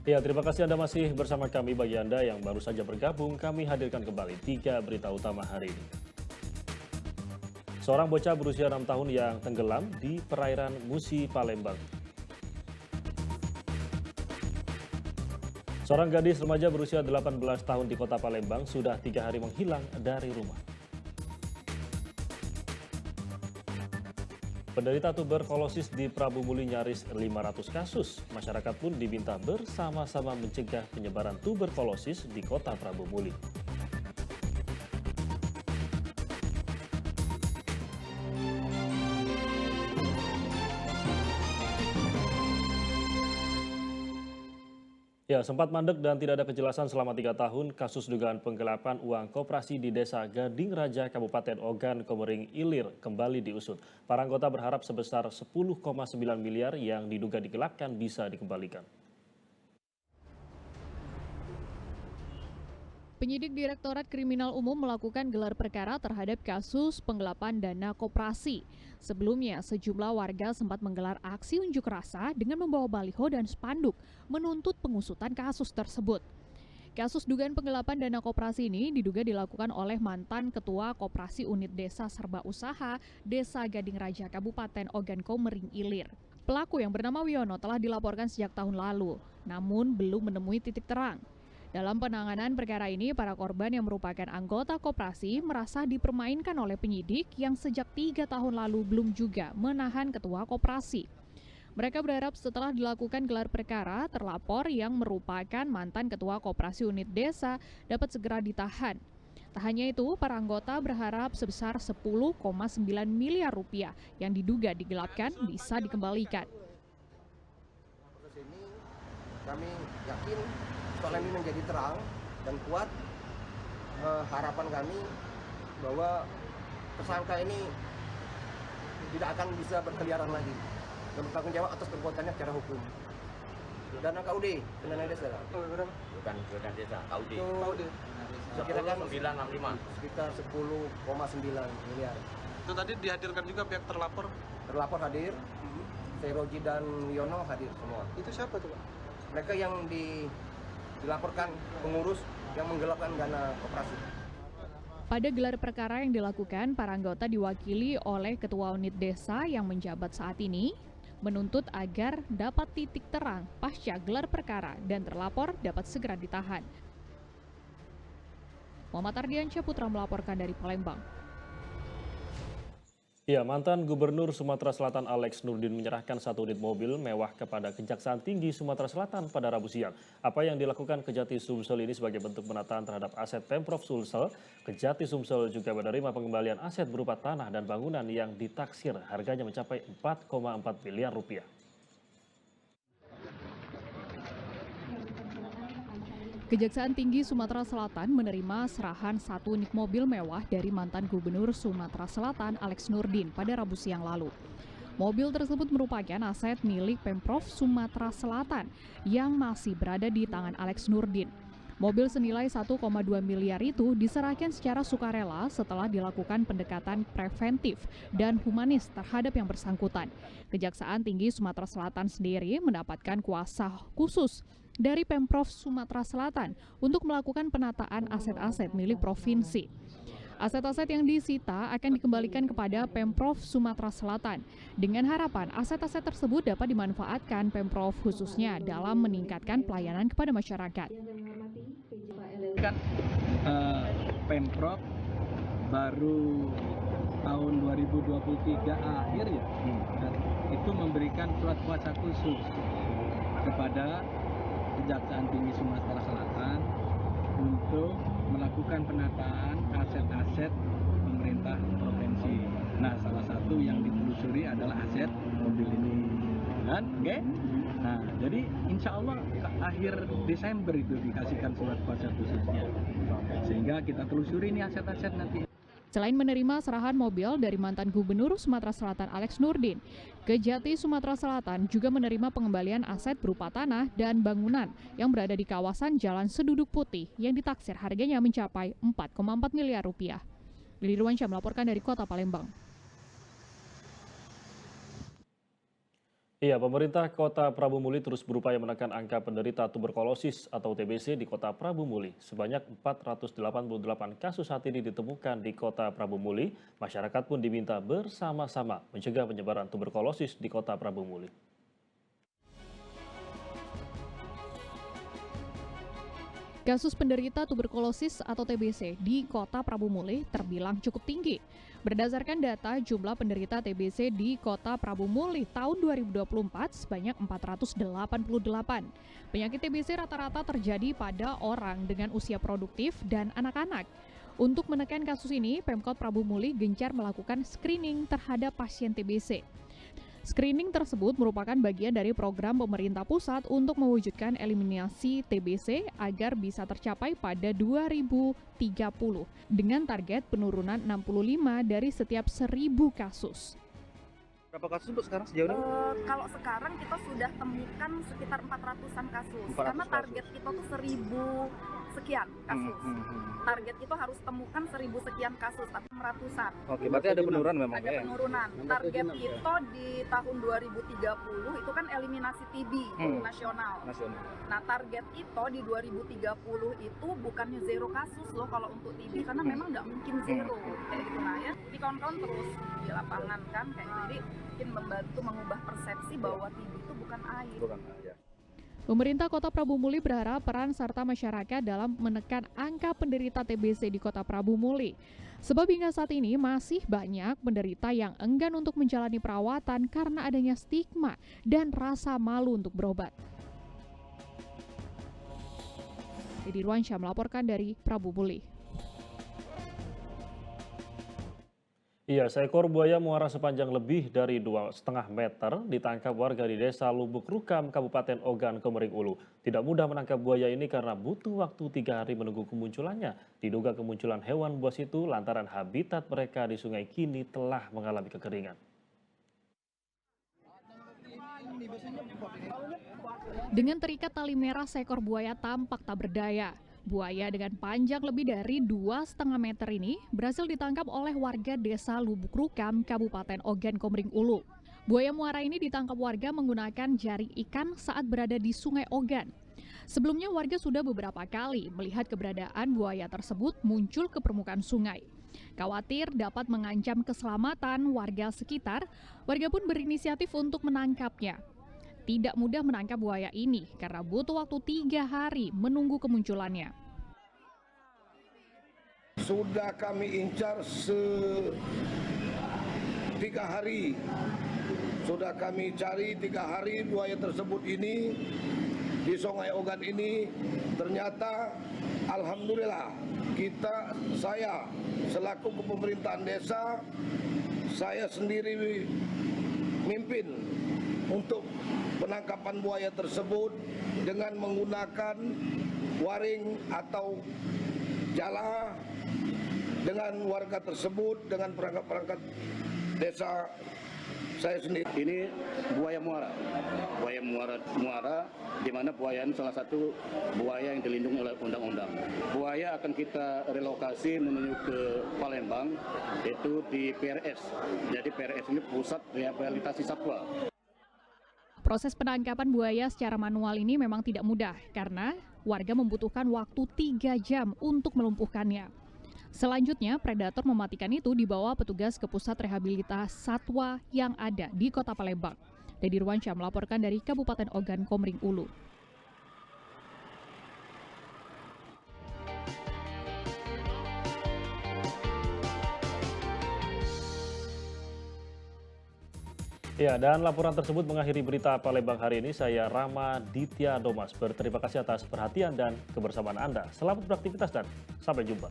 Ya, terima kasih Anda masih bersama kami. Bagi Anda yang baru saja bergabung, kami hadirkan kembali 3 berita utama hari ini. Seorang bocah berusia 6 tahun yang tenggelam di perairan Musi, Palembang. Seorang gadis remaja berusia 18 tahun di kota Palembang sudah 3 hari menghilang dari rumah. Penderita tuberkulosis di Prabu Muli nyaris 500 kasus. Masyarakat pun diminta bersama-sama mencegah penyebaran tuberkulosis di kota Prabu Muli. Ya, sempat mandek dan tidak ada kejelasan selama 3 tahun kasus dugaan penggelapan uang koperasi di Desa Gading Raja, Kabupaten Ogan, Komering Ilir kembali diusut. Para anggota berharap sebesar 10,9 miliar yang diduga digelapkan bisa dikembalikan. Penyidik Direktorat Kriminal Umum melakukan gelar perkara terhadap kasus penggelapan dana koperasi. Sebelumnya, sejumlah warga sempat menggelar aksi unjuk rasa dengan membawa baliho dan spanduk menuntut pengusutan kasus tersebut. Kasus dugaan penggelapan dana koperasi ini diduga dilakukan oleh mantan Ketua Koperasi Unit Desa Serba Usaha Desa Gading Raja Kabupaten Ogan Komering Ilir. Pelaku yang bernama Wiono telah dilaporkan sejak tahun lalu, namun belum menemui titik terang. Dalam penanganan perkara ini, para korban yang merupakan anggota koperasi merasa dipermainkan oleh penyidik yang sejak 3 tahun lalu belum juga menahan ketua koperasi. Mereka berharap setelah dilakukan gelar perkara, terlapor yang merupakan mantan ketua koperasi unit desa dapat segera ditahan. Tak hanya itu, para anggota berharap sebesar 10,9 miliar rupiah yang diduga digelapkan bisa dikembalikan. Proses ini kami yakin soal ini menjadi terang dan kuat. Harapan kami bahwa tersangka ini tidak akan bisa berkeliaran lagi dan bertanggung jawab atas perbuatannya secara hukum. Dana KUD, dana desa. Bukan desa, KUD. Kira kan 965. sekitar 10,9 miliar. Itu tadi dihadirkan juga pihak terlapor. Terlapor hadir, Seroji dan Wiono hadir semua. Itu siapa tuh, Pak? Mereka yang dilaporkan pengurus yang menggelapkan dana koperasi. Pada gelar perkara yang dilakukan, para anggota diwakili oleh Ketua Unit Desa yang menjabat saat ini, menuntut agar dapat titik terang pasca gelar perkara dan terlapor dapat segera ditahan. Muhammad Ardiansyah Putra melaporkan dari Palembang. Ya, mantan Gubernur Sumatera Selatan Alex Nurdin menyerahkan 1 unit mobil mewah kepada Kejaksaan Tinggi Sumatera Selatan pada Rabu siang. Apa yang dilakukan Kejati Sumsel ini sebagai bentuk penataan terhadap aset Pemprov Sulsel. Kejati Sumsel juga menerima pengembalian aset berupa tanah dan bangunan yang ditaksir harganya mencapai 4,4 miliar rupiah. Kejaksaan Tinggi Sumatera Selatan menerima serahan 1 unit mobil mewah dari mantan Gubernur Sumatera Selatan Alex Nurdin pada Rabu siang lalu. Mobil tersebut merupakan aset milik Pemprov Sumatera Selatan yang masih berada di tangan Alex Nurdin. Mobil senilai 1,2 miliar itu diserahkan secara sukarela setelah dilakukan pendekatan preventif dan humanis terhadap yang bersangkutan. Kejaksaan Tinggi Sumatera Selatan sendiri mendapatkan kuasa khusus dari Pemprov Sumatera Selatan untuk melakukan penataan aset-aset milik provinsi. Aset-aset yang disita akan dikembalikan kepada Pemprov Sumatera Selatan dengan harapan aset-aset tersebut dapat dimanfaatkan Pemprov khususnya dalam meningkatkan pelayanan kepada masyarakat. Kan Pemprov baru tahun 2023 akhir ya, dan itu memberikan surat kuasa khusus kepada Kejaksaan Tinggi Sumatera Selatan untuk melakukan penataan aset-aset pemerintah provinsi. Nah, salah satu yang ditelusuri adalah aset mobil ini, kan? Oke? Nah, jadi insya Allah akhir Desember itu dikasihkan surat kuasa khususnya, sehingga kita telusuri ini aset-aset nanti. Selain menerima serahan mobil dari mantan Gubernur Sumatera Selatan Alex Nurdin, Kejati Sumatera Selatan juga menerima pengembalian aset berupa tanah dan bangunan yang berada di kawasan Jalan Seduduk Putih yang ditaksir harganya mencapai 4,4 miliar rupiah. Lili Ruansyah melaporkan dari Kota Palembang. Iya, pemerintah Kota Prabu Muli terus berupaya menekan angka penderita tuberkulosis atau TBC di Kota Prabu Muli. Sebanyak 488 kasus saat ini ditemukan di Kota Prabu Muli. Masyarakat pun diminta bersama-sama mencegah penyebaran tuberkulosis di Kota Prabu Muli. Kasus penderita tuberkulosis atau TBC di Kota Prabu Muli terbilang cukup tinggi. Berdasarkan data jumlah penderita TBC di Kota Prabu Muli tahun 2024 sebanyak 488. Penyakit TBC rata-rata terjadi pada orang dengan usia produktif dan anak-anak. Untuk menekan kasus ini, Pemkot Prabu Muli gencar melakukan screening terhadap pasien TBC. Screening tersebut merupakan bagian dari program pemerintah pusat untuk mewujudkan eliminasi TBC agar bisa tercapai pada 2030 dengan target penurunan 65 dari setiap 1.000 kasus. Berapa kasus Bu sekarang sejauh ini? Kalau sekarang kita sudah temukan sekitar 400-an kasus. 400 Karena kasus. target kita tuh 1.000 sekian kasus. Target itu harus temukan 1.000 sekian kasus, tapi ratusan. Oke, berarti ada penurunan memang Ada ya? penurunan. Target kita di tahun 2030 itu kan eliminasi TB nasional. Nasional. Nah, target itu di 2030 itu bukannya zero kasus loh kalau untuk TB, karena memang nggak mungkin zero kayak gitu. Nah ya, di kawan-kawan terus di lapangan kan kayak gitu. Jadi mungkin membantu mengubah persepsi bahwa TB itu bukan air. Bukan, ya. Pemerintah Kota Prabu Muli berharap peran serta masyarakat dalam menekan angka penderita TBC di Kota Prabu Muli. Sebab hingga saat ini masih banyak penderita yang enggan untuk menjalani perawatan karena adanya stigma dan rasa malu untuk berobat. Dedi Ruansyah melaporkan dari Prabu Muli. Iya, seekor buaya muara sepanjang lebih dari 2,5 meter ditangkap warga di Desa Lubuk Rukam, Kabupaten Ogan Komering Ulu. Tidak mudah menangkap buaya ini karena butuh waktu 3 hari menunggu kemunculannya. Diduga kemunculan hewan buas itu lantaran habitat mereka di sungai kini telah mengalami kekeringan. Dengan terikat tali merah, seekor buaya tampak tak berdaya. Buaya dengan panjang lebih dari 2,5 meter ini berhasil ditangkap oleh warga Desa Lubuk Rukam, Kabupaten Ogan Komering Ulu. Buaya muara ini ditangkap warga menggunakan jaring ikan saat berada di Sungai Ogan. Sebelumnya warga sudah beberapa kali melihat keberadaan buaya tersebut muncul ke permukaan sungai. Khawatir dapat mengancam keselamatan warga sekitar, warga pun berinisiatif untuk menangkapnya. Tidak mudah menangkap buaya ini karena butuh waktu 3 hari menunggu kemunculannya. Sudah kami incar 3 hari. Sudah kami cari 3 hari buaya tersebut ini di Sungai Ogan ini. Ternyata alhamdulillah saya selaku kepemerintahan desa, saya sendiri mimpin untuk penangkapan buaya tersebut dengan menggunakan waring atau jala dengan warga tersebut, dengan perangkat-perangkat desa saya sendiri. Ini buaya muara di mana buaya ini salah satu buaya yang dilindungi oleh undang-undang. Buaya akan kita relokasi menuju ke Palembang, itu di PRS. Jadi PRS ini pusat rehabilitasi satwa. Proses penangkapan buaya secara manual ini memang tidak mudah karena warga membutuhkan waktu 3 jam untuk melumpuhkannya. Selanjutnya, predator mematikan itu dibawa petugas ke pusat rehabilitasi satwa yang ada di Kota Palembang. Dedi Ruansyah melaporkan dari Kabupaten Ogan Komering Ulu. Ya, dan laporan tersebut mengakhiri berita Palembang hari ini. Saya Rama Ditya Domas. Berterima kasih atas perhatian dan kebersamaan Anda. Selamat beraktivitas dan sampai jumpa.